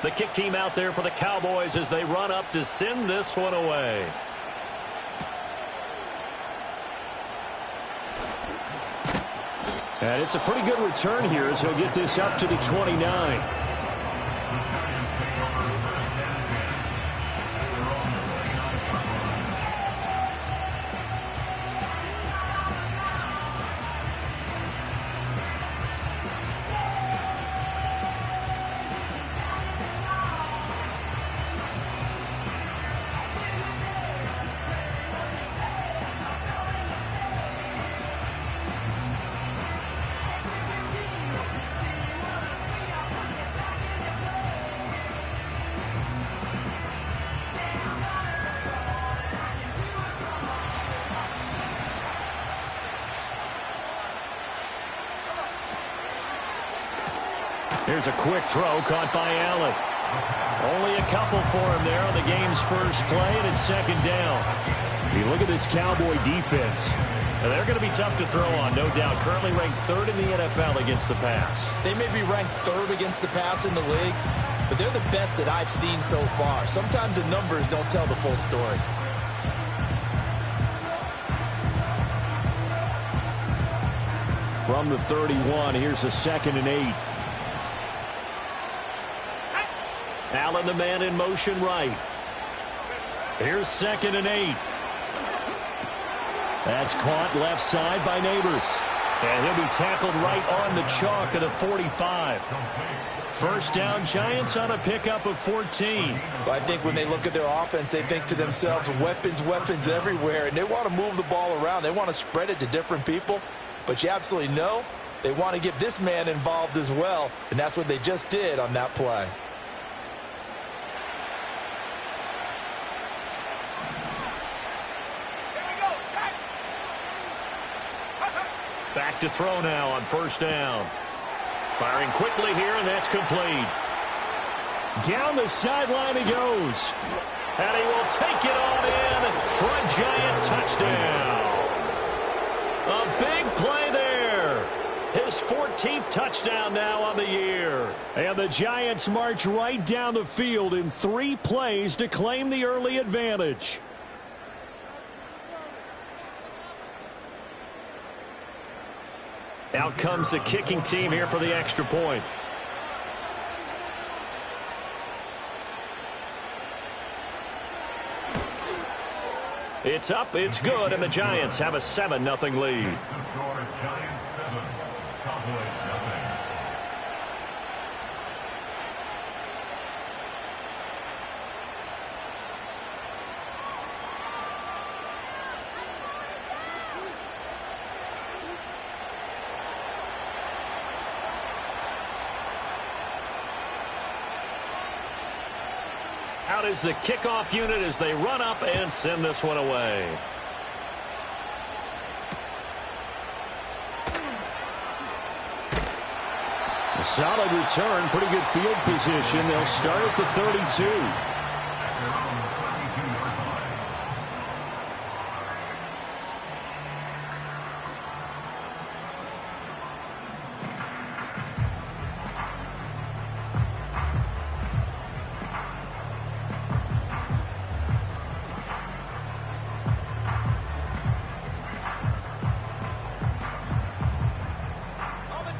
The kick team out there for the Cowboys as they run up to send this one away. And it's a pretty good return here as he'll get this up to the 29. Here's a quick throw caught by Allen. Only a couple for him there on the game's first play, and it's second down. You look at this Cowboy defense. They're going to be tough to throw on, no doubt. Currently ranked third in the NFL against the pass. They may be ranked third against the pass in the league, but they're the best that I've seen so far. Sometimes the numbers don't tell the full story. From the 31, here's a 2nd and 8. Allen, the man in motion right. Here's 2nd and 8. That's caught left side by Neighbors. And he'll be tackled right on the chalk of the 45. First down, Giants on a pickup of 14. I think when they look at their offense, they think to themselves, weapons, weapons everywhere. And they want to move the ball around. They want to spread it to different people. But you absolutely know they want to get this man involved as well. And that's what they just did on that play. Back to throw now on first down. Firing quickly here, and that's complete. Down the sideline he goes. And he will take it on in for a Giant touchdown. A big play there. His 14th touchdown now on the year. And the Giants march right down the field in 3 plays to claim the early advantage. Out comes the kicking team here for the extra point. It's up, it's good, and the Giants have a 7-0 lead. Giants 7, Cowboys nothing. Out is the kickoff unit as they run up and send this one away. A solid return, pretty good field position. They'll start at the 32.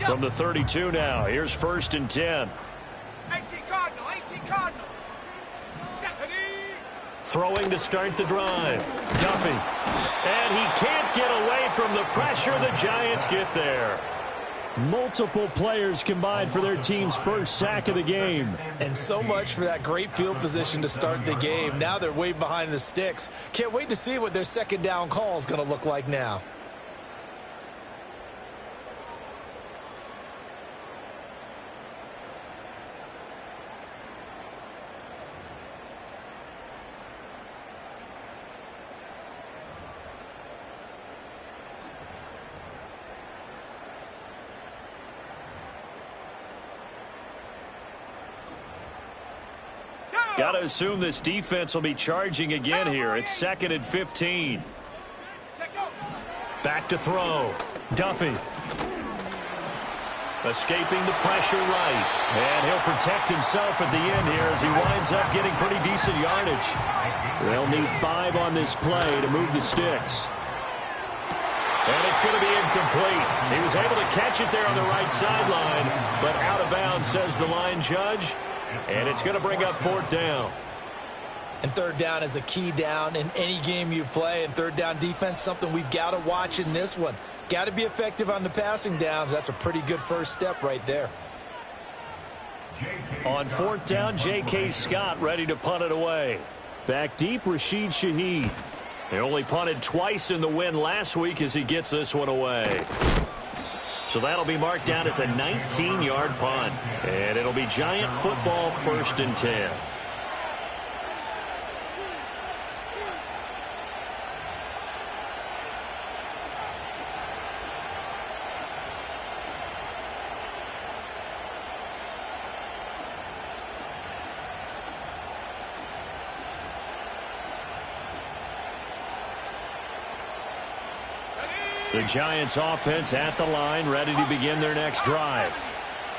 From the 32 now, here's 1st and 10. 18 Cardinal, 18 Cardinal. Throwing to start the drive. Duffy. And he can't get away from the pressure. The Giants get there. Multiple players combined for their team's first sack of the game. And so much for that great field position to start the game. Now they're way behind the sticks. Can't wait to see what their second down call is going to look like now. Got to assume this defense will be charging again here. It's 2nd and 15. Back to throw. Duffy. Escaping the pressure right. And he'll protect himself at the end here as he winds up getting pretty decent yardage. They'll need 5 on this play to move the sticks. And it's going to be incomplete. He was able to catch it there on the right sideline, but out of bounds, says the line judge. And it's going to bring up 4th down. And 3rd down is a key down in any game you play. And 3rd down defense, something we've got to watch in this one. Got to be effective on the passing downs. That's a pretty good first step right there. On 4th down, J.K. Scott ready to punt it away. Back deep, Rashid Shaheed. They only punted twice in the win last week as he gets this one away. So that'll be marked down as a 19-yard punt. And it'll be Giant football, 1st and 10. The Giants offense at the line, ready to begin their next drive.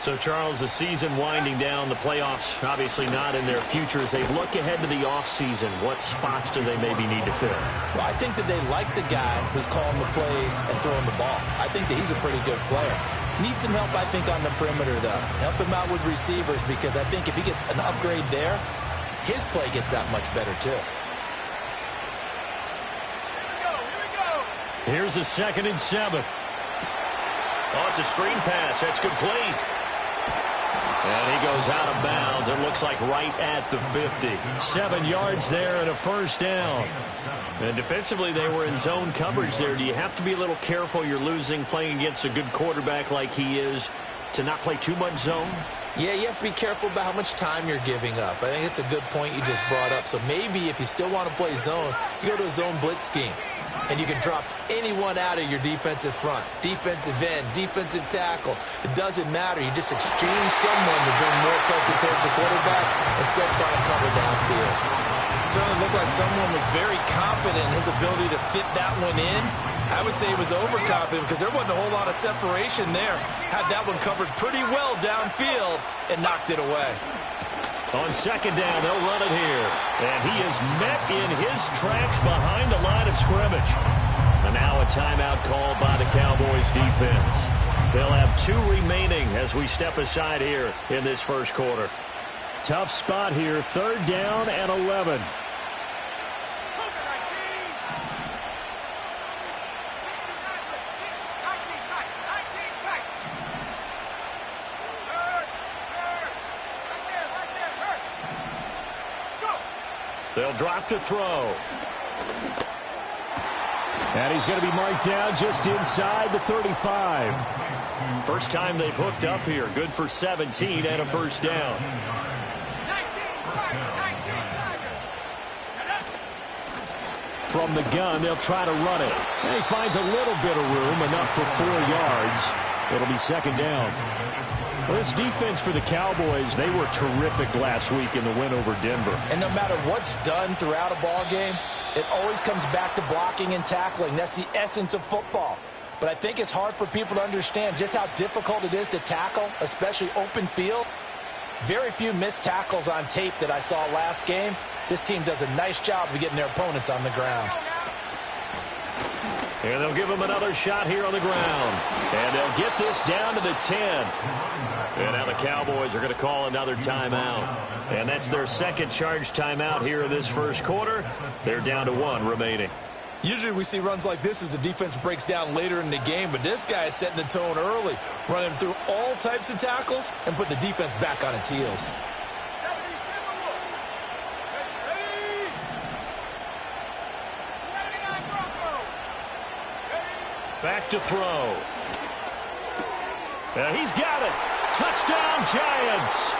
So, Charles, the season winding down, the playoffs obviously not in their future. As they look ahead to the offseason, what spots do they maybe need to fill? Well, I think that they like the guy who's calling the plays and throwing the ball. I think that he's a pretty good player. Needs some help, I think, on the perimeter, though. Help him out with receivers, because I think if he gets an upgrade there, his play gets that much better, too. Here's a 2nd and 7. Oh, it's a screen pass. That's complete. And he goes out of bounds. It looks like right at the 50. 7 yards there and a 1st down. And defensively, they were in zone coverage there. Do you have to be a little careful? You're losing playing against a good quarterback like he is to not play too much zone? Yeah, you have to be careful about how much time you're giving up. I think it's a good point you just brought up. So maybe if you still want to play zone, you go to a zone blitz scheme. And you can drop anyone out of your defensive front. Defensive end, defensive tackle. It doesn't matter. You just exchange someone to bring more pressure towards the quarterback and still try to cover downfield. It certainly looked like someone was very confident in his ability to fit that one in. I would say he was overconfident because there wasn't a whole lot of separation there. Had that one covered pretty well downfield and knocked it away. On 2nd down, they'll run it here. And he is met in his tracks behind the line of scrimmage. And now a timeout called by the Cowboys defense. They'll have 2 remaining as we step aside here in this 1st quarter. Tough spot here, 3rd down and 11. They'll drop to throw. And he's going to be marked down just inside the 35. First time they've hooked up here. Good for 17 and a 1st down. From the gun, they'll try to run it. And he finds a little bit of room, enough for 4 yards. It'll be 2nd down. Well, this defense for the Cowboys, they were terrific last week in the win over Denver. And no matter what's done throughout a ball game, it always comes back to blocking and tackling. That's the essence of football. But I think it's hard for people to understand just how difficult it is to tackle, especially open field. Very few missed tackles on tape that I saw last game. This team does a nice job of getting their opponents on the ground. And they'll give him another shot here on the ground. And they'll get this down to the 10. And now the Cowboys are going to call another timeout. And that's their 2nd charge timeout here in this 1st quarter. They're down to 1 remaining. Usually we see runs like this as the defense breaks down later in the game, but this guy is setting the tone early, running through all types of tackles and put the defense back on its heels. Back to throw. And he's got it. Touchdown, Giants.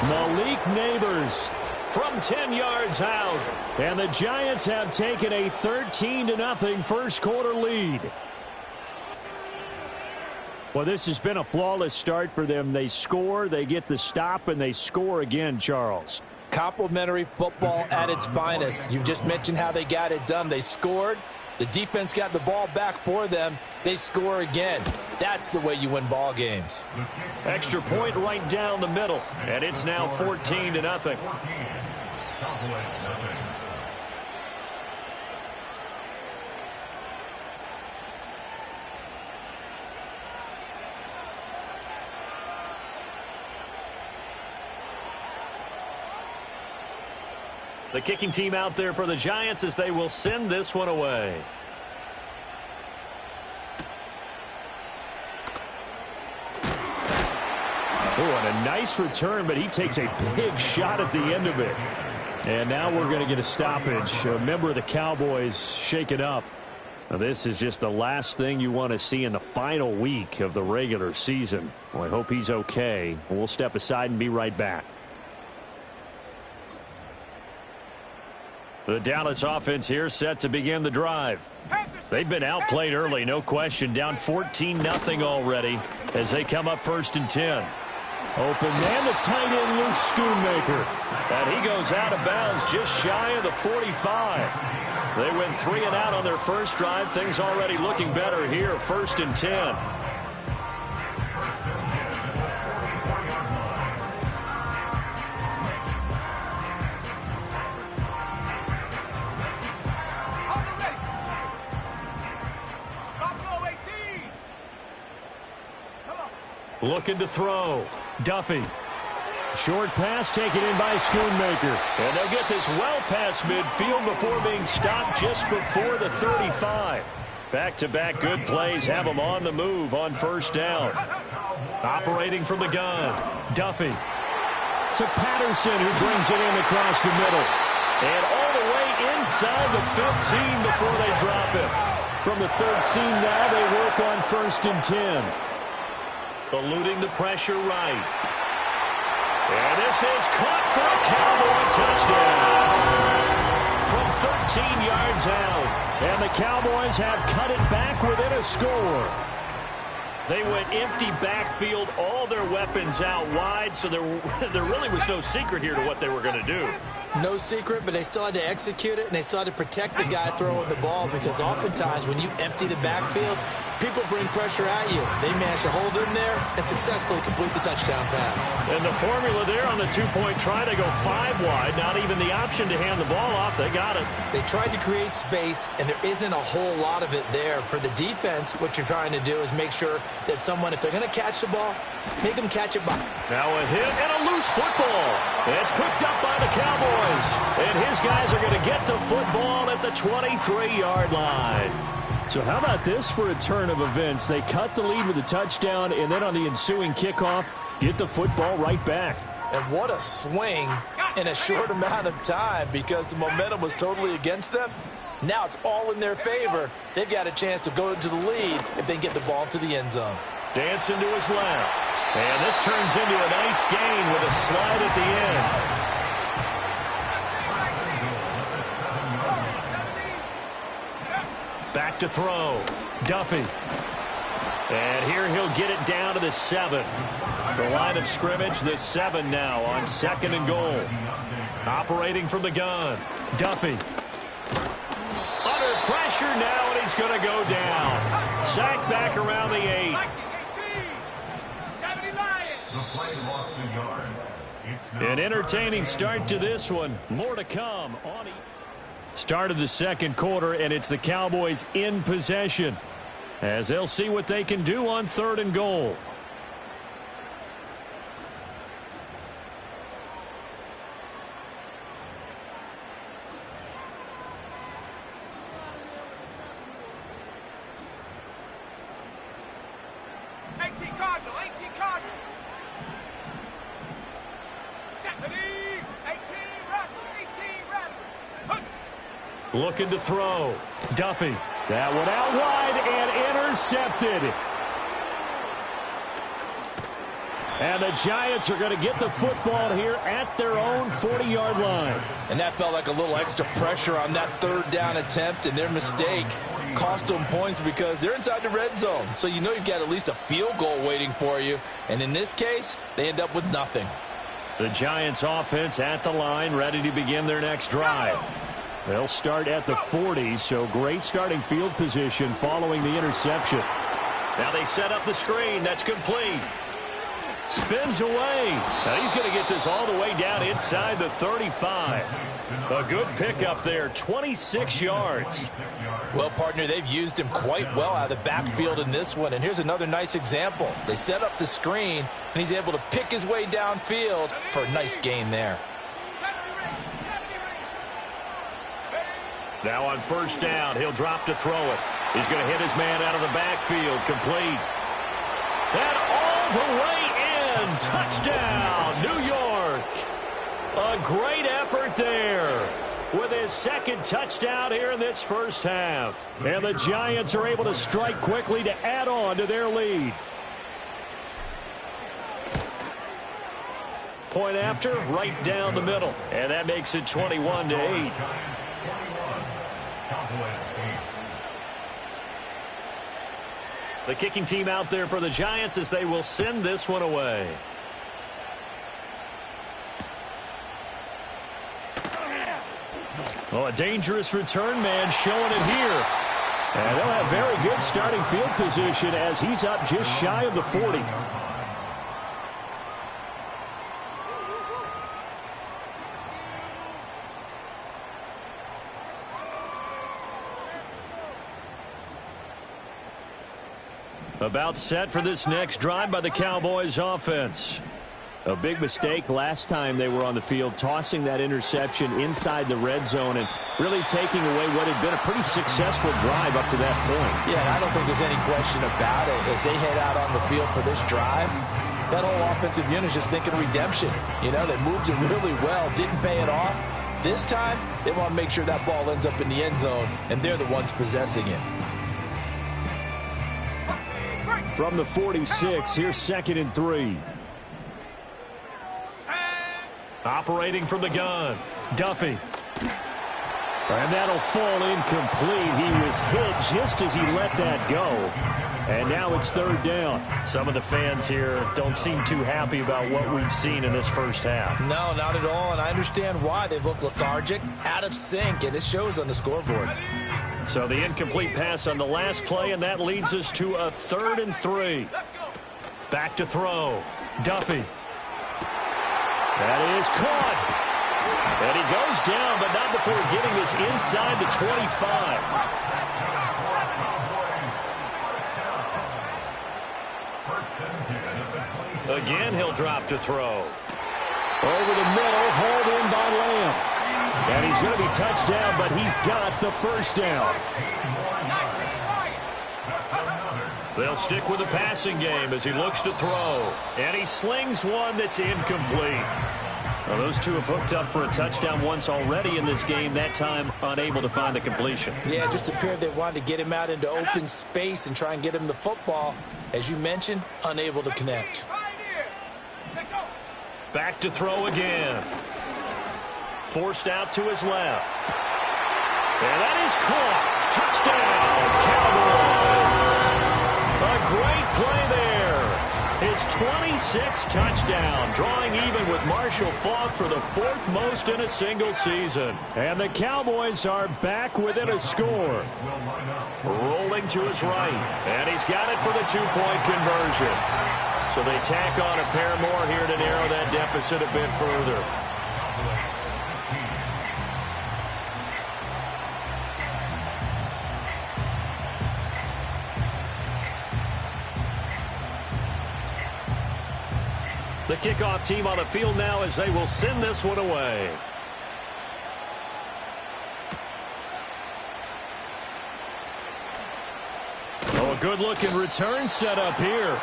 Malik Neighbors from 10 yards out. And the Giants have taken a 13-0 1st quarter lead. Well, this has been a flawless start for them. They score, they get the stop, and they score again, Charles. Complimentary football at its finest. You just mentioned how they got it done. They scored, The defense got the ball back for them. They score again. That's the way you win ball games. Extra point right down the middle. And it's now 14-0. Cowboys, nothing. The kicking team out there for the Giants as they will send this one away. Oh, and a nice return, but he takes a big shot at the end of it. And now we're going to get a stoppage. A member of the Cowboys shaken up. Now, this is just the last thing you want to see in the final week of the regular season. Well, I hope he's okay. We'll step aside and be right back. The Dallas offense here set to begin the drive. They've been outplayed early, no question. Down 14-0 already as they come up 1st and 10. Open man, the tight end, Luke Schoonmaker. And he goes out of bounds just shy of the 45. They went 3 and out on their first drive. Things already looking better here, 1st and 10. Looking to throw. Duffy. Short pass taken in by Schoonmaker. And they'll get this well past midfield before being stopped just before the 35. Back-to-back good plays have them on the move on 1st down. Operating from the gun. Duffy. To Patterson, who brings it in across the middle. And all the way inside the 15 before they drop it. From the 13 now, they work on 1st and 10. Eluding the pressure right. And this is caught for a Cowboy touchdown. From 13 yards out. And the Cowboys have cut it back within a score. They went empty backfield, all their weapons out wide, so there really was no secret here to what they were going to do. No secret, but they still had to execute it, and they still had to protect the guy throwing the ball, because oftentimes when you empty the backfield, people bring pressure at you. They managed to hold him there and successfully complete the touchdown pass. And the formula there on the 2-point try to go 5 wide, not even the option to hand the ball off. They got it. They tried to create space, and there isn't a whole lot of it there. For the defense, what you're trying to do is make sure that if they're going to catch the ball, make them catch it by. Now a hit and a loose football. It's picked up by the Cowboys. And his guys are going to get the football at the 23-yard line. So how about this for a turn of events? They cut the lead with a touchdown, and then on the ensuing kickoff, get the football right back. And what a swing in a short amount of time, because the momentum was totally against them. Now it's all in their favor. They've got a chance to go into the lead if they get the ball to the end zone. Dancing to his left. And this turns into a nice gain with a slide at the end. Back to throw. Duffy. And here he'll get it down to the 7. The line of scrimmage, the 7 now on 2nd and goal. Operating from the gun. Duffy. Under pressure now, and he's going to go down. Sacked back around the 8. An entertaining start to this one. More to come on the start of the 2nd quarter, and it's the Cowboys in possession as they'll see what they can do on 3rd and goal. Looking to throw. Duffy. That one out wide and intercepted. And the Giants are going to get the football here at their own 40-yard line. And that felt like a little extra pressure on that 3rd down attempt, and their mistake cost them points because they're inside the red zone. So you know you've got at least a field goal waiting for you. And in this case, they end up with nothing. The Giants offense at the line, ready to begin their next drive. They'll start at the 40, so great starting field position following the interception. Now they set up the screen. That's complete. Spins away. Now he's going to get this all the way down inside the 35. A good pickup there, 26 yards. Well, partner, they've used him quite well out of the backfield in this one. And here's another nice example. They set up the screen, and he's able to pick his way downfield for a nice gain there. Now on first down, he'll drop to throw it. He's going to hit his man out of the backfield, complete. And all the way in, touchdown, New York. A great effort there with his second touchdown here in this first half. And the Giants are able to strike quickly to add on to their lead. Point after, right down the middle. And that makes it 21-8. The kicking team out there for the Giants as they will send this one away. Well, a dangerous return man showing it here. And they'll have very good starting field position as he's up just shy of the 40. About set for this next drive by the Cowboys offense. A big mistake last time they were on the field, tossing that interception inside the red zone and really taking away what had been a pretty successful drive up to that point. Yeah, and I don't think there's any question about it. As they head out on the field for this drive, that whole offensive unit is just thinking redemption. You know, they moved it really well, didn't pay it off. This time, they want to make sure that ball ends up in the end zone, and they're the ones possessing it. From the 46, here's 2nd and 3. Operating from the gun, Duffy. And that'll fall incomplete. He was hit just as he let that go. And now it's 3rd down. Some of the fans here don't seem too happy about what we've seen in this first half. No, not at all, and I understand why. They've looked lethargic, out of sync, and it shows on the scoreboard. So the incomplete pass on the last play, and that leads us to a 3rd and 3. Back to throw, Duffy. That is caught. And he goes down, but not before getting this inside the 25. Again, he'll drop to throw. Over the middle, hauled in by Lamb. And he's going to be touched down, but he's got the first down. They'll stick with the passing game as he looks to throw. And he slings one that's incomplete. Well, those two have hooked up for a touchdown once already in this game, that time unable to find the completion. Yeah, it just appeared they wanted to get him out into open space and try and get him the football. As you mentioned, unable to connect. Back to throw again. Forced out to his left. And that is caught. Touchdown, Cowboys. A great play there. His 26th touchdown, drawing even with Marshall Faulk for the 4th most in a single season. And the Cowboys are back within a score. Rolling to his right. And he's got it for the 2-point conversion. So they tack on a pair more here to narrow that deficit a bit further. The kickoff team on the field now as they will send this one away. Oh, a good-looking return set up here.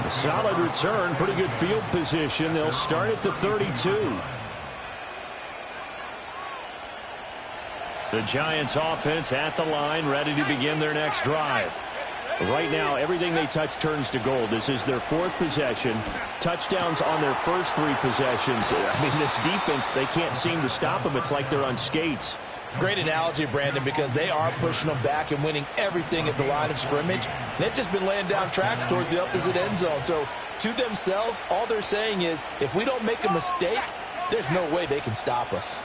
A solid return, pretty good field position. They'll start at the 32. The Giants offense at the line, ready to begin their next drive. Right now, everything they touch turns to gold. This is their 4th possession. Touchdowns on their first 3 possessions. I mean, this defense, they can't seem to stop them. It's like they're on skates. Great analogy, Brandon, because they are pushing them back and winning everything at the line of scrimmage. They've just been laying down tracks towards the opposite end zone. So, to themselves, all they're saying is, if we don't make a mistake, there's no way they can stop us.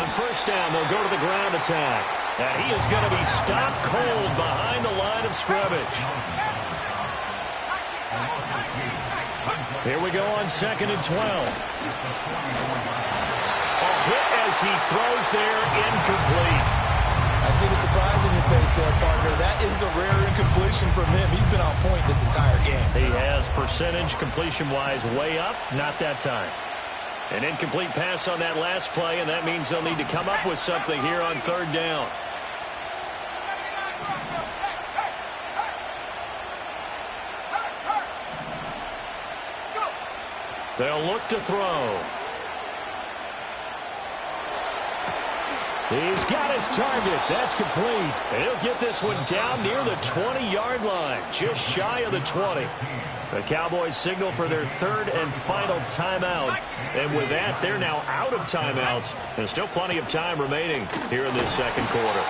On first down, they'll go to the ground attack. And he is going to be stopped cold behind the line of scrimmage. Here we go on 2nd and 12. A hit as he throws there, incomplete. I see the surprise in your face there, partner. That is a rare incompletion from him. He's been on point this entire game. He has percentage completion-wise way up, not that time. An incomplete pass on that last play, and that means they'll need to come up with something here on 3rd down. They'll look to throw. He's got his target. That's complete. He'll get this one down near the 20-yard line, just shy of the 20. The Cowboys signal for their 3rd and final timeout. And with that, they're now out of timeouts. There's still plenty of time remaining here in this 2nd quarter.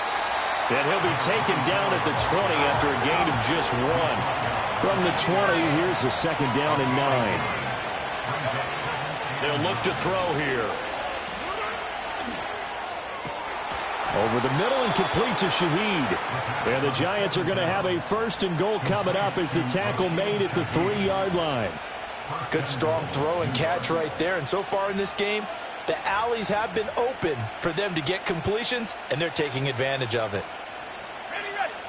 And he'll be taken down at the 20 after a gain of just 1. From the 20, here's the 2nd down and 9. They'll look to throw here. Over the middle and complete to Shaheed. And the Giants are going to have a 1st and goal coming up as the tackle made at the 3-yard line. Good strong throw and catch right there. And so far in this game, the alleys have been open for them to get completions, and they're taking advantage of it.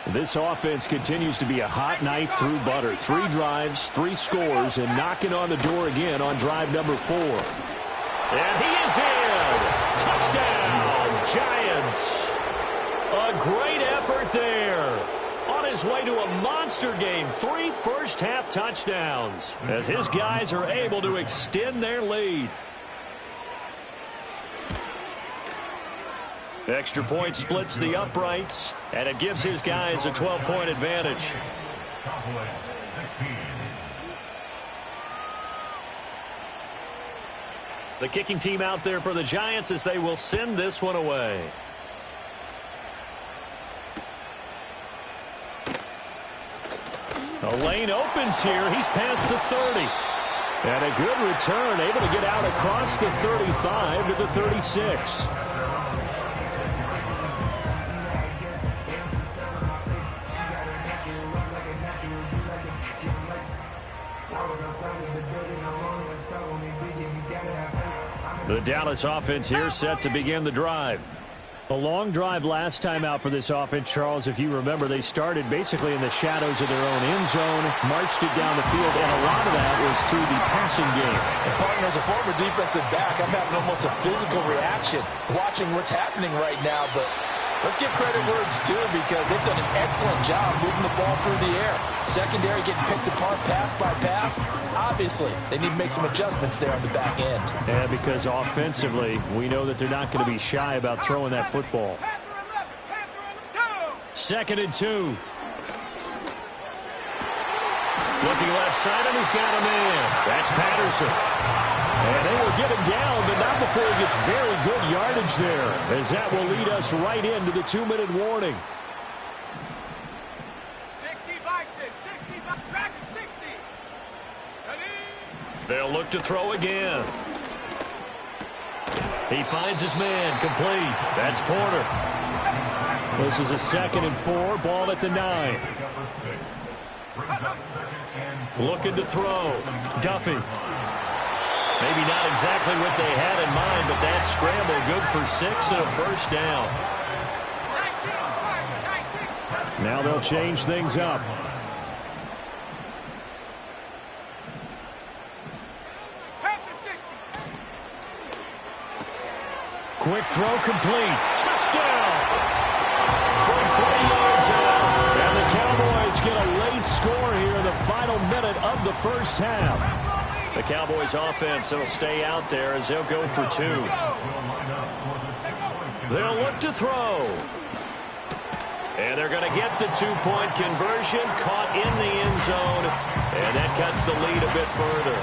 This offense continues to be a hot knife through butter. 3 drives, 3 scores, and knocking on the door again on drive number 4. And he is in. Touchdown, Giants. A great effort there. On his way to a monster game, 3 first-half touchdowns as his guys are able to extend their lead. Extra point splits the uprights, and it gives his guys a 12-point advantage. Cowboys 16. The kicking team out there for the Giants as they will send this one away. A lane opens here. He's past the 30. And a good return, able to get out across the 35 to the 36. The Dallas offense here set to begin the drive. A long drive last time out for this offense, Charles. If you remember, they started basically in the shadows of their own end zone, marched it down the field, and a lot of that was through the passing game. And partner, as a former defensive back, I'm having almost a physical reaction watching what's happening right now. But let's give credit where it's due because they've done an excellent job moving the ball through the air. Secondary getting picked apart pass by pass. Obviously, they need to make some adjustments there on the back end. And because offensively, we know that they're not going to be shy about throwing that football. 2nd and 2. Looking left side, and he's got a man. That's Patterson. And they will get him down, but not before he gets very good yardage there, as that will lead us right into the 2-minute warning. 60 by 6, 60 by Dragon 60. They'll look to throw again. He finds his man, complete. That's Porter. This is a 2nd and 4, ball at the 9. Looking to throw. Duffy. Maybe not exactly what they had in mind, but that scramble good for 6 and a 1st down. 19. Now they'll change things up. Quick throw complete. Touchdown! From 3 yards out. And the Cowboys get a late score here in the final minute of the 1st half. The Cowboys offense will stay out there as they'll go for 2. They'll look to throw. And they're going to get the 2-point conversion, caught in the end zone, and that cuts the lead a bit further.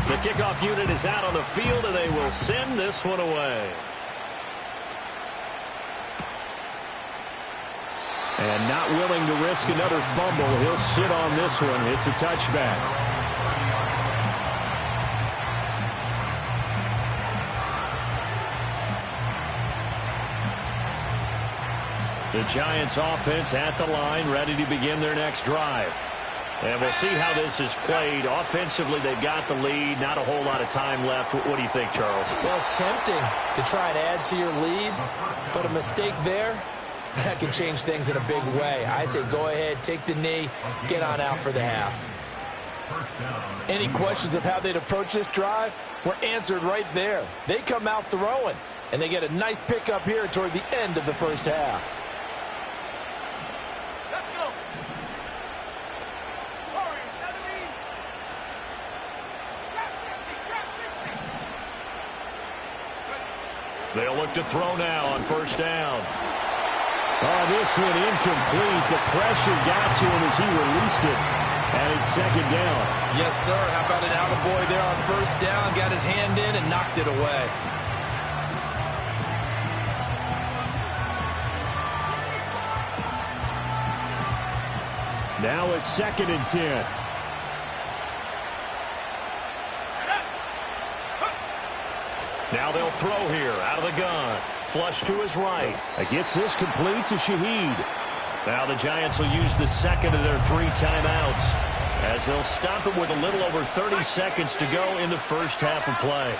The kickoff unit is out on the field, and they will send this one away. And not willing to risk another fumble, he'll sit on this one. It's a touchback. The Giants offense at the line, ready to begin their next drive. And we'll see how this is played. Offensively, they've got the lead. Not a whole lot of time left. What do you think, Charles? Well, it's tempting to try and add to your lead, but a mistake there, that can change things in a big way. I say go ahead, take the knee, get on out for the half. Any questions of how they'd approach this drive were answered right there. They come out throwing, and they get a nice pickup here toward the end of the first half. They'll look to throw now on first down. Oh, this one incomplete. The pressure got to him as he released it. And it's second down. Yes, sir. How about an attaboy there on first down? Got his hand in and knocked it away. Now it's 2nd and 10. Now they'll throw here out of the gun. Flush to his right. Gets this complete to Shaheed. Now the Giants will use the second of their 3 timeouts as they'll stop it with a little over 30 seconds to go in the first half of play.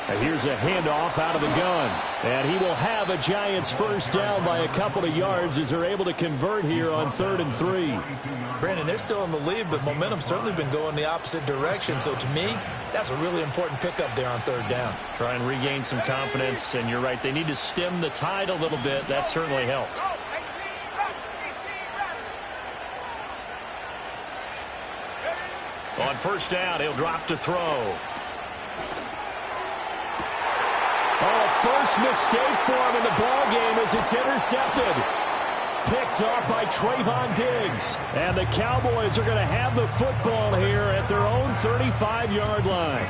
And here's a handoff out of the gun. And he will have a Giants first down by a couple of yards as they're able to convert here on 3rd and 3. Brandon, they're still in the lead, but momentum's certainly been going the opposite direction. So to me, that's a really important pickup there on 3rd down. Try and regain some confidence, and you're right. They need to stem the tide a little bit. That certainly helped. On first down, he'll drop to throw. Oh, first mistake for him in the ball game as it's intercepted. Picked off by Trayvon Diggs. And the Cowboys are going to have the football here at their own 35-yard line.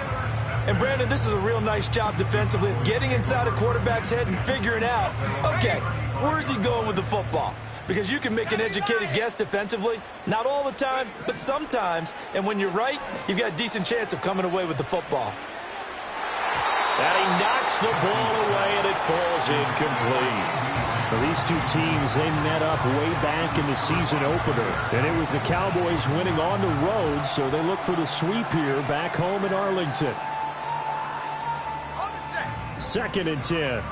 And, Brandon, this is a real nice job defensively of getting inside a quarterback's head and figuring out, okay, where's he going with the football? Because you can make an educated guess defensively. Not all the time, but sometimes. And when you're right, you've got a decent chance of coming away with the football. And he knocks the ball away, and it falls incomplete. Well, these two teams, they met up way back in the season opener. And it was the Cowboys winning on the road, so they look for the sweep here back home in Arlington. 2nd and 10.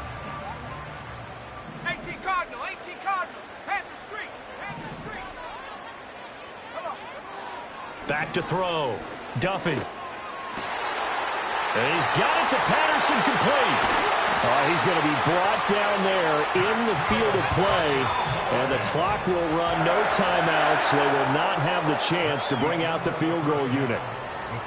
18 Cardinal, 18 Cardinal. Panther Street, Panther Street. Come on. Back to throw. Duffy. And he's got it to Patterson, complete. He's going to be brought down there in the field of play, and the clock will run, no timeouts. They will not have the chance to bring out the field goal unit.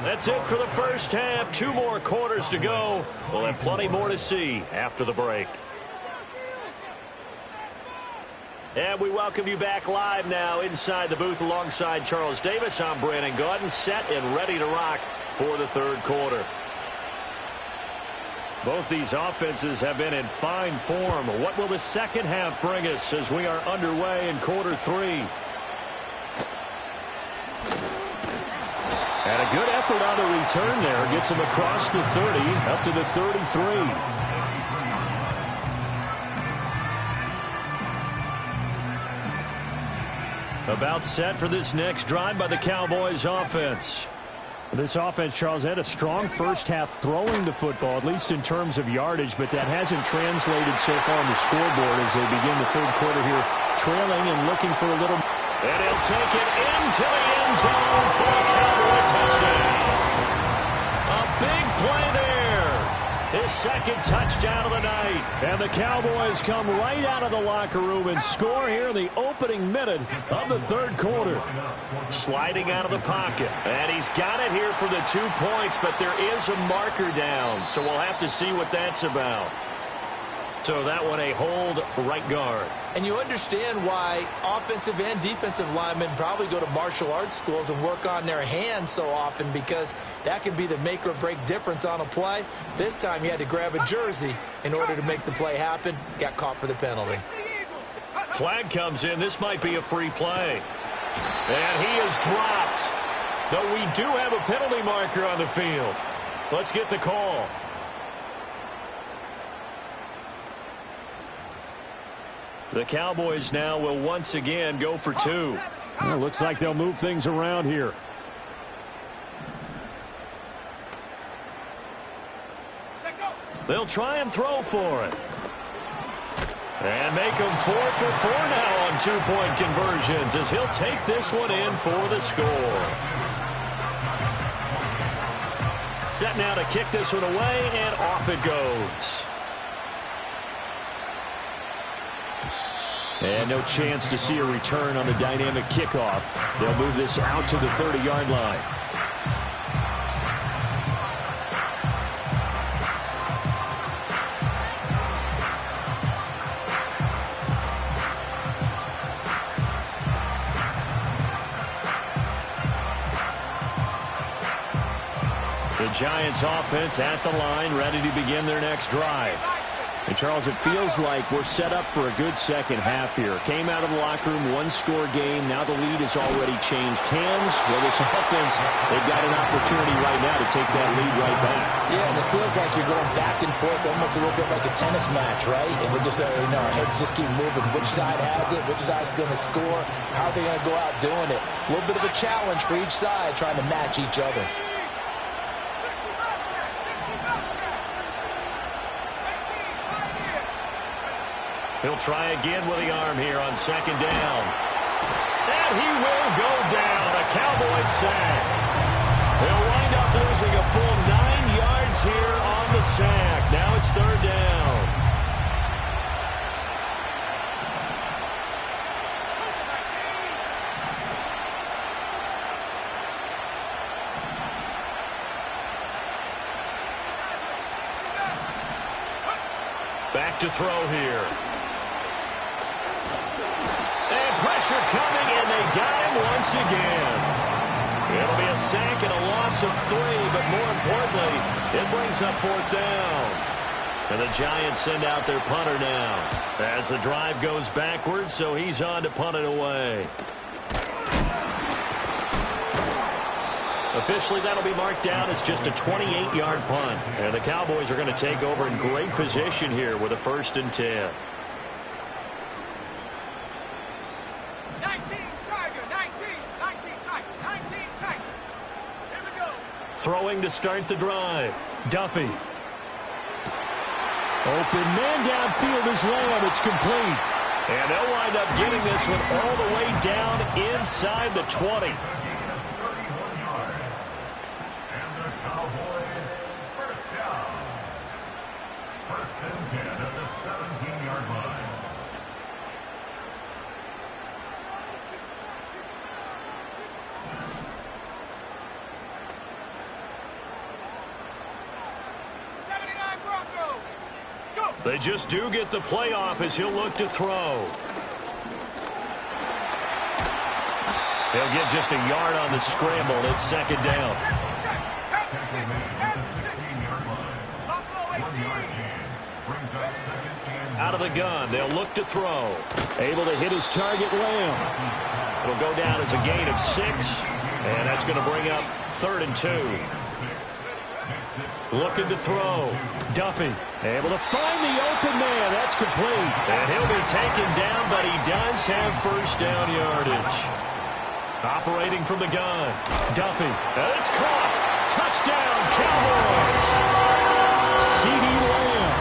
That's it for the first half. 2 more quarters to go. We'll have plenty more to see after the break. And we welcome you back live now inside the booth alongside Charles Davis. I'm Brandon Gaudin, set and ready to rock for the 3rd quarter. Both these offenses have been in fine form. What will the second half bring us as we are underway in quarter 3? And a good effort on the return there. Gets him across the 30, up to the 33. About set for this next drive by the Cowboys offense. This offense, Charles, had a strong first half throwing the football, at least in terms of yardage, but that hasn't translated so far on the scoreboard as they begin the 3rd quarter here, trailing and looking for a little. And he'll take it into the end zone for a Cowboy touchdown. A big play there. His 2nd touchdown of the night. And the Cowboys come right out of the locker room and score here in the opening minute of the 3rd quarter. Sliding out of the pocket. And he's got it here for the 2 points, but there is a marker down, so we'll have to see what that's about. So that one a hold, right guard. And you understand why offensive and defensive linemen probably go to martial arts schools and work on their hands so often, because that can be the make or break difference on a play. This time he had to grab a jersey in order to make the play happen. Got caught for the penalty. Flag comes in. This might be a free play. And he is dropped. Though we do have a penalty marker on the field. Let's get the call. The Cowboys now will once again go for two. Well, looks like they'll move things around here. They'll try and throw for it. And make them 4 for 4 now on two-point conversions as he'll take this one in for the score. Set now to kick this one away, and off it goes. And no chance to see a return on the dynamic kickoff. They'll move this out to the 30-yard line. The Giants offense at the line, ready to begin their next drive. And Charles, it feels like we're set up for a good second half here. Came out of the locker room, one-score game. Now the lead has already changed hands. Well, this offense, they've got an opportunity right now to take that lead right back. Yeah, and it feels like you're going back and forth, almost a little bit like a tennis match, right? And we're just, our heads just keep moving. Which side has it? Which side's going to score? How are they going to go out doing it? A little bit of a challenge for each side, trying to match each other. He'll try again with the arm here on second down. And he will go down. A Cowboys sack. He'll wind up losing a full 9 yards here on the sack. Now it's third down. Back to throw here. Pressure coming, and they got him once again. It'll be a sack and a loss of 3, but more importantly, it brings up fourth down. And the Giants send out their punter now as the drive goes backwards, so he's on to punt it away. Officially, that'll be marked down as just a 28-yard punt. And the Cowboys are going to take over in great position here with a 1st and 10. Throwing to start the drive. Duffy. Open man downfield is Lamb. It's complete. And they'll wind up getting this one all the way down inside the 20. 31 yards. And the Cowboys first down. 1st and 10 at the 17-yard line. They just do get the playoff as he'll look to throw. He'll get just a yard on the scramble. It's second down. Out of the gun, they'll look to throw. Able to hit his target, Lamb. It'll go down as a gain of 6, and that's going to bring up 3rd and 2. Looking to throw. Duffy able to find the open man. That's complete. And he'll be taken down, but he does have first down yardage. Operating from the gun. Duffy. And it's caught. Touchdown, Cowboys. CeeDee Lamb.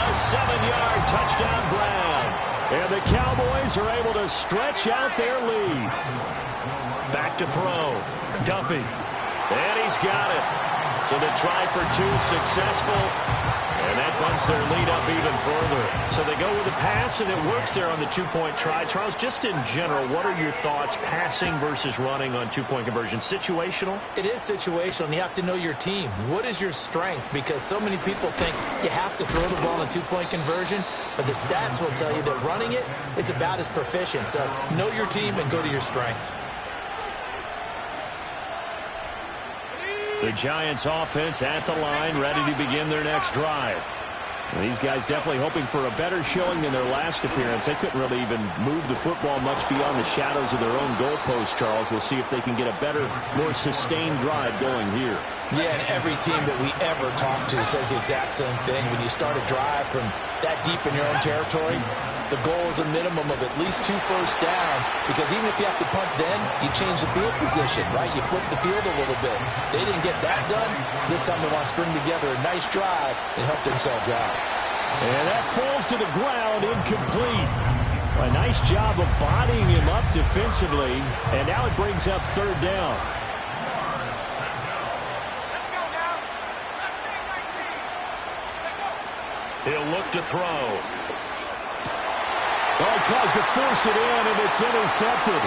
A 7-yard touchdown grab. And the Cowboys are able to stretch out their lead. Back to throw. Duffy. And he's got it. So the try for 2 successful, and that bumps their lead up even further. So they go with the pass, and it works there on the 2-point try. Charles, just in general, what are your thoughts passing versus running on 2-point conversion? Situational? It is situational, and you have to know your team. What is your strength? Because so many people think you have to throw the ball in 2-point conversion, but the stats will tell you that running it is about as proficient. So know your team and go to your strength. The Giants offense at the line, ready to begin their next drive. And these guys definitely hoping for a better showing than their last appearance. They couldn't really even move the football much beyond the shadows of their own goalpost, Charles. We'll see if they can get a better, more sustained drive going here. Yeah, and every team that we ever talk to says the exact same thing. When you start a drive from that deep in your own territory, the goal is a minimum of at least 2 first downs, because even if you have to punt then, you change the field position, right? You flip the field a little bit. They didn't get that done. This time they want to string together a nice drive and help themselves out. And that falls to the ground, incomplete. A nice job of bodying him up defensively, and now it brings up third down. Let's go now. Let's stay 19. Let's go. He'll look to throw. Well, he tries to force it in, and it's intercepted.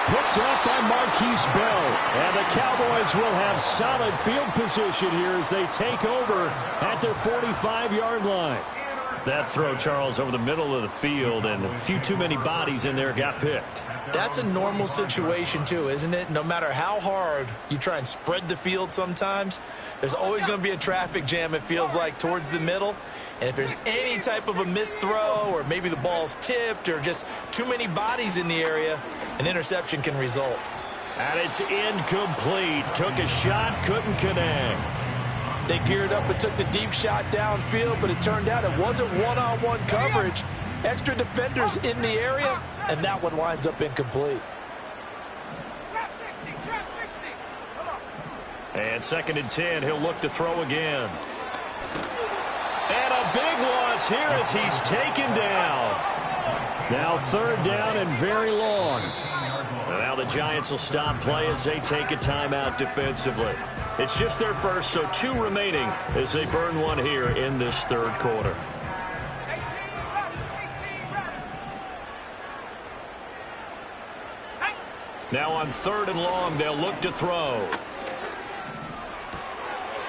Picked up by Marquise Bell. And the Cowboys will have solid field position here as they take over at their 45-yard line. That throw, Charles, over the middle of the field, and a few too many bodies in there got picked. That's a normal situation, too, isn't it? No matter how hard you try and spread the field sometimes, there's always going to be a traffic jam, it feels like, towards the middle. And if there's any type of a missed throw, or maybe the ball's tipped, or just too many bodies in the area, an interception can result. And it's incomplete. Took a shot, couldn't connect. They geared up and took the deep shot downfield, but it turned out it wasn't one-on-one coverage. Extra defenders in the area, and that one winds up incomplete. Trap 60, trap 60. Come on. And 2nd and 10, he'll look to throw again. And a big loss here as he's taken down. Now 3rd down and very long. And now the Giants will stop play as they take a timeout defensively. It's just their first, so 2 remaining as they burn one here in this 3rd quarter. 18 ready. Set. Now on 3rd and long, they'll look to throw.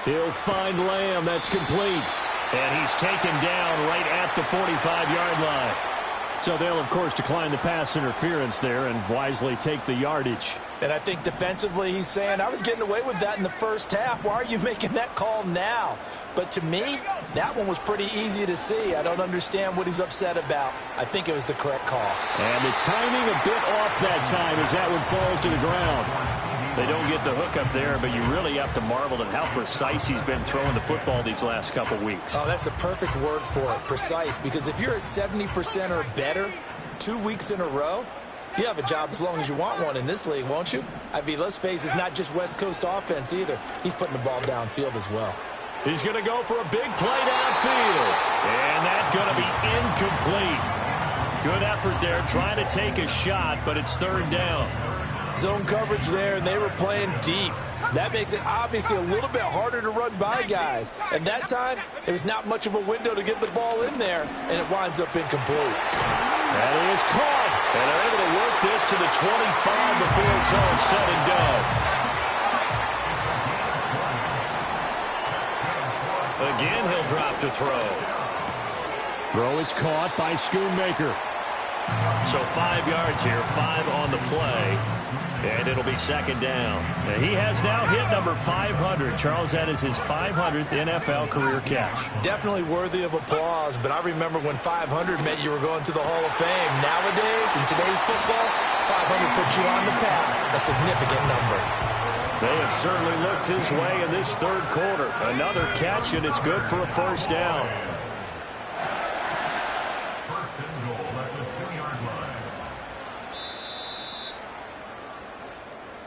He'll find Lamb. That's complete. And he's taken down right at the 45-yard line. So they'll, of course, decline the pass interference there and wisely take the yardage. And I think defensively he's saying, I was getting away with that in the first half. Why are you making that call now? But to me, that one was pretty easy to see. I don't understand what he's upset about. I think it was the correct call. And the timing a bit off that time as that one falls to the ground. They don't get the hook up there, but you really have to marvel at how precise he's been throwing the football these last couple weeks. Oh, that's the perfect word for it, precise. Because if you're at 70% or better 2 weeks in a row, you have a job as long as you want one in this league, won't you? I mean, let's face it, it's not just West Coast offense either. He's putting the ball downfield as well. He's going to go for a big play downfield. And that's going to be incomplete. Good effort there trying to take a shot, but it's 3rd down. Zone coverage there, and they were playing deep. That makes it obviously a little bit harder to run by guys. And that time, there was not much of a window to get the ball in there, and it winds up incomplete. That is caught. And they're able to work this to the 25 before it's all said and done. Again, he'll drop to throw. Throw is caught by Schoonmaker. So 5 yards here, 5 on the play. And it'll be 2nd down. And he has now hit number 500. Charles, that is his 500th NFL career catch. Definitely worthy of applause, but I remember when 500 meant you were going to the Hall of Fame. Nowadays, in today's football, 500 puts you on the path, a significant number. They have certainly looked his way in this 3rd quarter. Another catch, and it's good for a 1st down.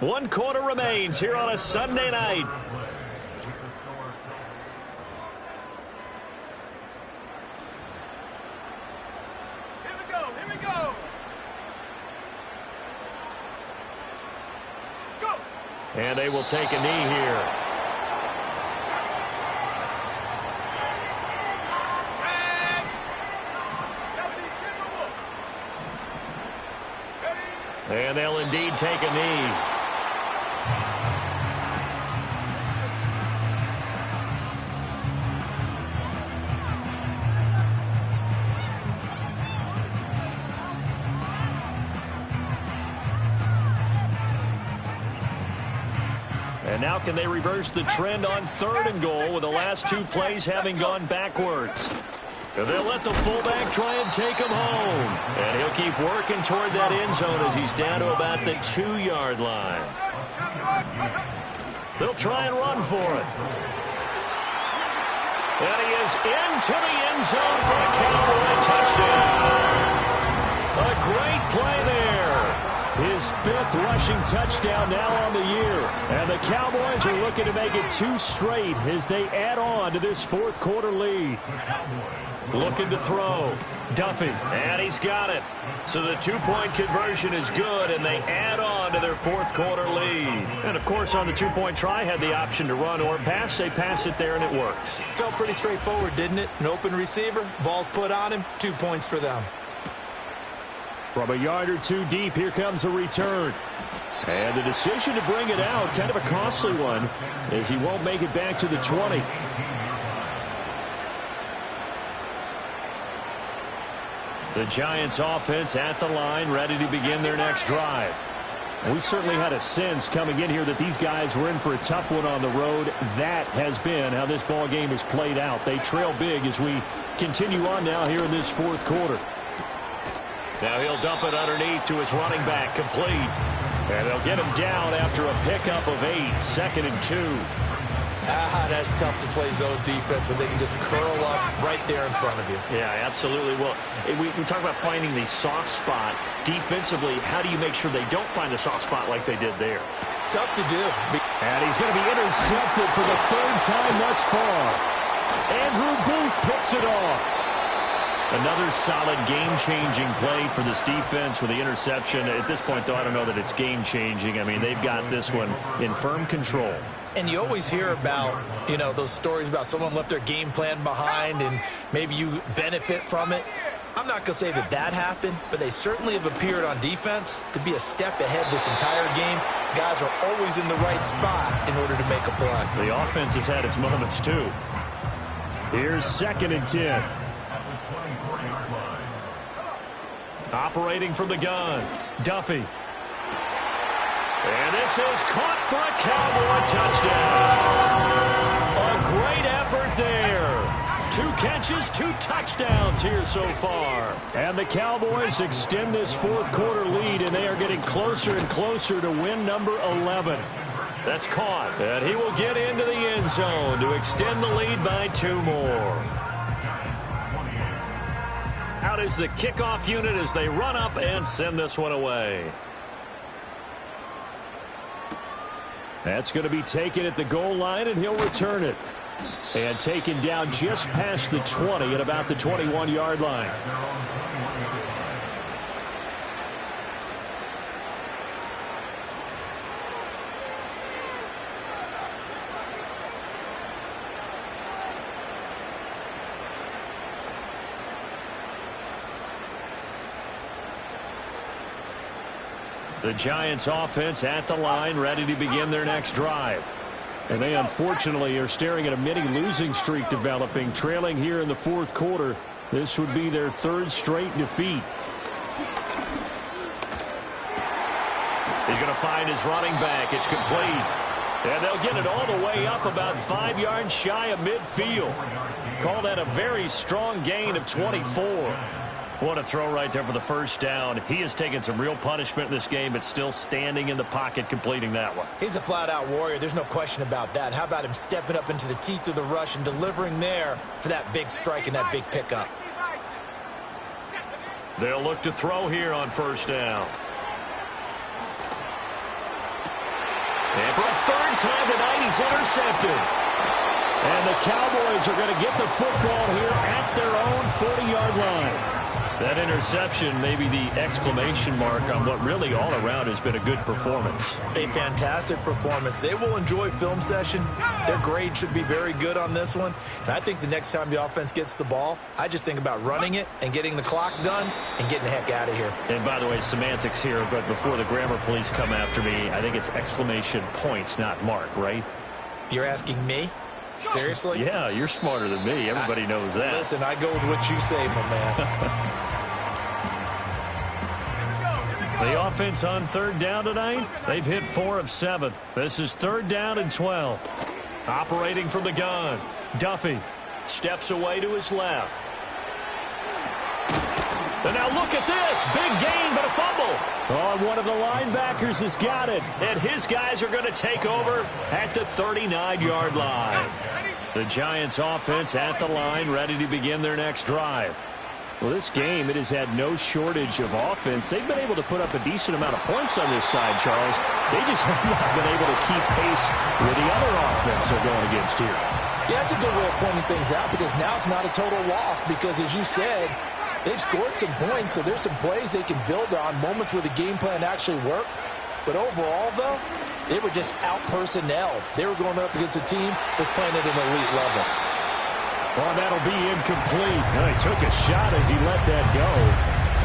One quarter remains here on a Sunday night. Here we go, here we go. Go. And they will take a knee here. Tag. 72. Ready. And they'll indeed take a knee. And now can they reverse the trend on 3rd and goal with the last 2 plays having gone backwards? And they'll let the fullback try and take him home. And he'll keep working toward that end zone as he's down to about the 2-yard line. They'll try and run for it. And he is into the end zone for a Cowboy touchdown. A great play there. His 5th rushing touchdown now on the year. And the Cowboys are looking to make it 2 straight as they add on to this 4th quarter lead. Looking to throw. Duffy. And he's got it. So the 2-point conversion is good, and they add on to their 4th quarter lead. And, of course, on the 2-point try, had the option to run or pass. They pass it there, and it works. Felt pretty straightforward, didn't it? An open receiver, ball's put on him, 2 points for them. From a yard or 2 deep, here comes a return. And the decision to bring it out, kind of a costly one, as he won't make it back to the 20. The Giants offense at the line, ready to begin their next drive. We certainly had a sense coming in here that these guys were in for a tough one on the road. That has been how this ball game has played out. They trail big as we continue on now here in this 4th quarter. Now he'll dump it underneath to his running back, complete. And they'll get him down after a pickup of 8, 2nd and 2. That's tough to play zone defense when they can just curl up right there in front of you. Yeah, absolutely. Well, we talk about finding the soft spot. Defensively, how do you make sure they don't find a soft spot like they did there? Tough to do. And he's going to be intercepted for the 3rd time thus far. Andrew Booth picks it off. Another solid game-changing play for this defense with the interception. At this point, though, I don't know that it's game-changing. I mean, they've got this one in firm control. And you always hear about, those stories about someone left their game plan behind and maybe you benefit from it. I'm not going to say that happened, but they certainly have appeared on defense to be a step ahead this entire game. Guys are always in the right spot in order to make a play. The offense has had its moments, too. Here's 2nd and 10. Operating from the gun, Duffy. And this is caught for a Cowboy touchdown. A great effort there. 2 catches, 2 touchdowns here so far. And the Cowboys extend this 4th quarter lead, and they are getting closer and closer to win number 11. That's caught, and he will get into the end zone to extend the lead by 2 more. Out is the kickoff unit as they run up and send this one away. That's going to be taken at the goal line, and he'll return it. And taken down just past the 20 at about the 21-yard line. The Giants offense at the line, ready to begin their next drive. And they unfortunately are staring at a mini losing streak developing, trailing here in the 4th quarter. This would be their 3rd straight defeat. He's going to find his running back. It's complete. And they'll get it all the way up about 5 yards shy of midfield. Call that a very strong gain of 24. What a throw right there for the 1st down. He has taken some real punishment in this game, but still standing in the pocket completing that one. He's a flat-out warrior. There's no question about that. How about him stepping up into the teeth of the rush and delivering there for that big strike and that big pickup? They'll look to throw here on 1st down. And for a 3rd time tonight, he's intercepted. And the Cowboys are going to get the football here at their own 40-yard line. That interception may be the exclamation mark on what really all around has been a good performance. A fantastic performance. They will enjoy film session. Their grade should be very good on this one. And I think the next time the offense gets the ball, I just think about running it and getting the clock done and getting the heck out of here. And by the way, semantics here, but before the grammar police come after me, I think it's exclamation point, not mark, right? You're asking me? Seriously? Yeah, you're smarter than me. Everybody knows that. Listen, I go with what you say, my man. The offense on 3rd down tonight, they've hit 4 of 7. This is 3rd down and 12. Operating from the gun, Duffy steps away to his left. And now look at this. Big gain, but a fumble. Oh, one of the linebackers has got it. And his guys are going to take over at the 39-yard line. The Giants offense at the line, ready to begin their next drive. Well, this game, it has had no shortage of offense. They've been able to put up a decent amount of points on this side, Charles. They just have not been able to keep pace with the other offense they're going against here. Yeah, that's a good way of pointing things out because now it's not a total loss because, as you said, they've scored some points, so there's some plays they can build on, moments where the game plan actually worked. But overall, though, they were just out-personnel. They were going up against a team that's playing at an elite level. Well, that'll be incomplete. Well, he took a shot as he let that go.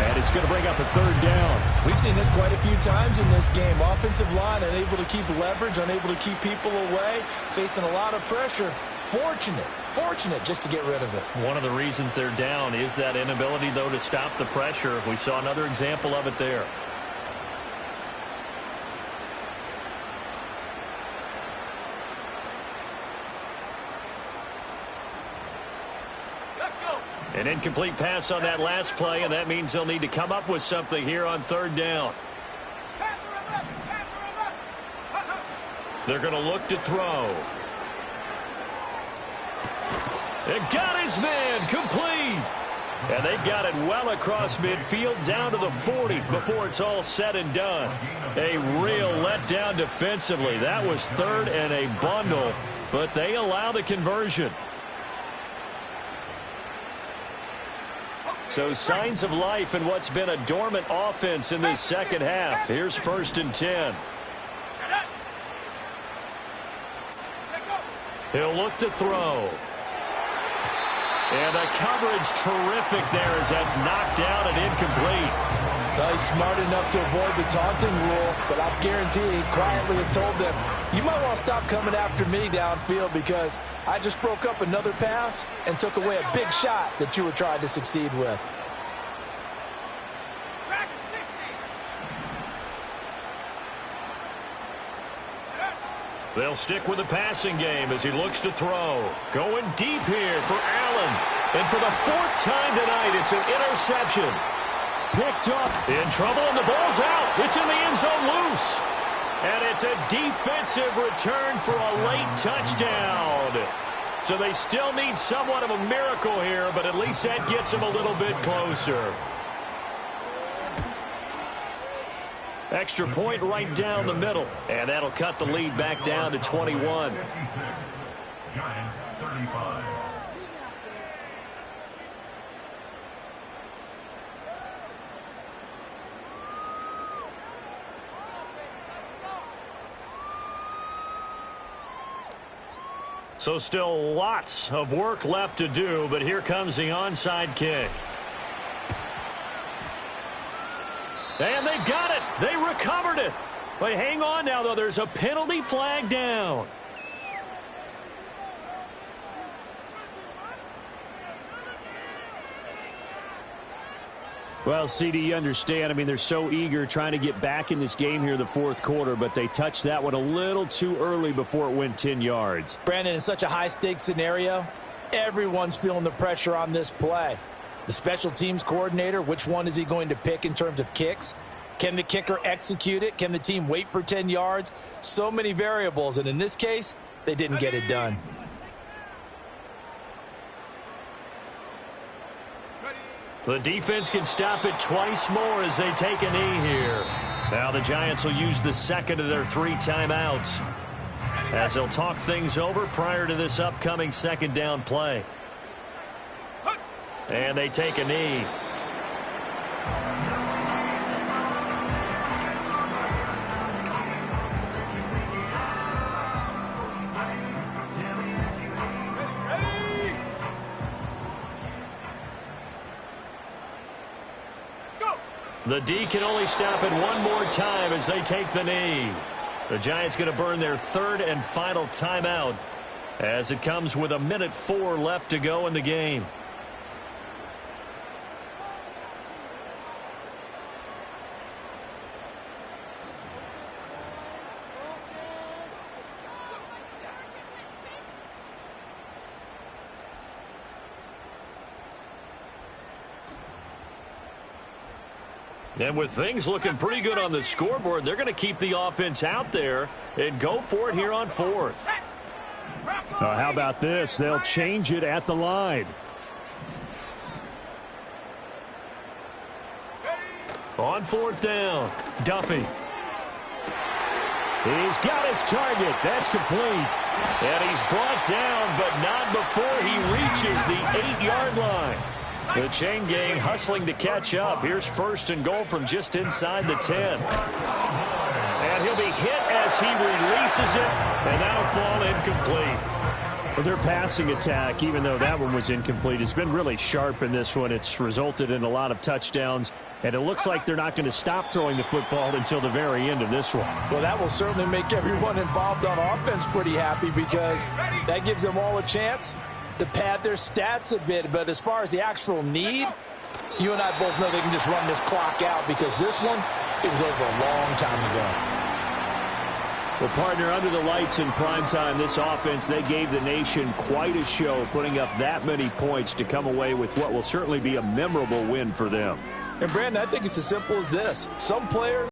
And it's going to bring up a third down. We've seen this quite a few times in this game. Offensive line unable to keep leverage, unable to keep people away, facing a lot of pressure. Fortunate just to get rid of it. One of the reasons they're down is that inability, though, to stop the pressure. We saw another example of it there. An incomplete pass on that last play, and that means they'll need to come up with something here on third down. They're going to look to throw. And got his man complete. And they've got it well across midfield down to the 40 before it's all said and done. A real letdown defensively. That was third and a bundle, but they allow the conversion. So signs of life in what's been a dormant offense in this second half. Here's 1st and 10. He'll look to throw. And the coverage terrific there as that's knocked down and incomplete. Well, he's smart enough to avoid the taunting rule, but I guarantee he quietly has told them, you might want to stop coming after me downfield because I just broke up another pass and took away a big shot that you were trying to succeed with. They'll stick with the passing game as he looks to throw. Going deep here for Allen. And for the 4th time tonight, it's an interception. Picked up. In trouble, and the ball's out. It's in the end zone loose. And it's a defensive return for a late touchdown. So they still need somewhat of a miracle here, but at least that gets them a little bit closer. Extra point right down the middle. And that'll cut the lead back down to 21. Giants 35. So still lots of work left to do, but here comes the onside kick. And they've got it. They recovered it. But hang on now, though. There's a penalty flag down. Well, CD, you understand. I mean, they're so eager trying to get back in this game here in the 4th quarter, but they touched that one a little too early before it went 10 yards. Brandon, in such a high-stakes scenario, everyone's feeling the pressure on this play. The special teams coordinator, which one is he going to pick in terms of kicks? Can the kicker execute it? Can the team wait for 10 yards? So many variables, and in this case, they didn't get it done. The defense can stop it twice more as they take a knee here. Now the Giants will use the second of their 3 timeouts as they'll talk things over prior to this upcoming 2nd down play. And they take a knee. The D can only stop it one more time as they take the knee. The Giants going to burn their 3rd and final timeout as it comes with 1:04 left to go in the game. And with things looking pretty good on the scoreboard, they're going to keep the offense out there and go for it here on 4th. How about this? They'll change it at the line. on fourth down. Duffy. He's got his target. That's complete. And he's brought down, but not before he reaches the 8-yard line. The chain gang hustling to catch up. Here's first and goal from just inside the 10. And he'll be hit as he releases it, and that'll fall incomplete. Well, their passing attack, even though that one was incomplete, has been really sharp in this one. It's resulted in a lot of touchdowns, and it looks like they're not going to stop throwing the football until the very end of this one. Well, that will certainly make everyone involved on offense pretty happy because that gives them all a chance to pad their stats a bit. But as far as the actual need, you and I both know they can just run this clock out because this one, it was over a long time ago. Well, partner, under the lights in prime time, this offense, they gave the nation quite a show, putting up that many points to come away with what will certainly be a memorable win for them. And, Brandon, I think it's as simple as this. Some players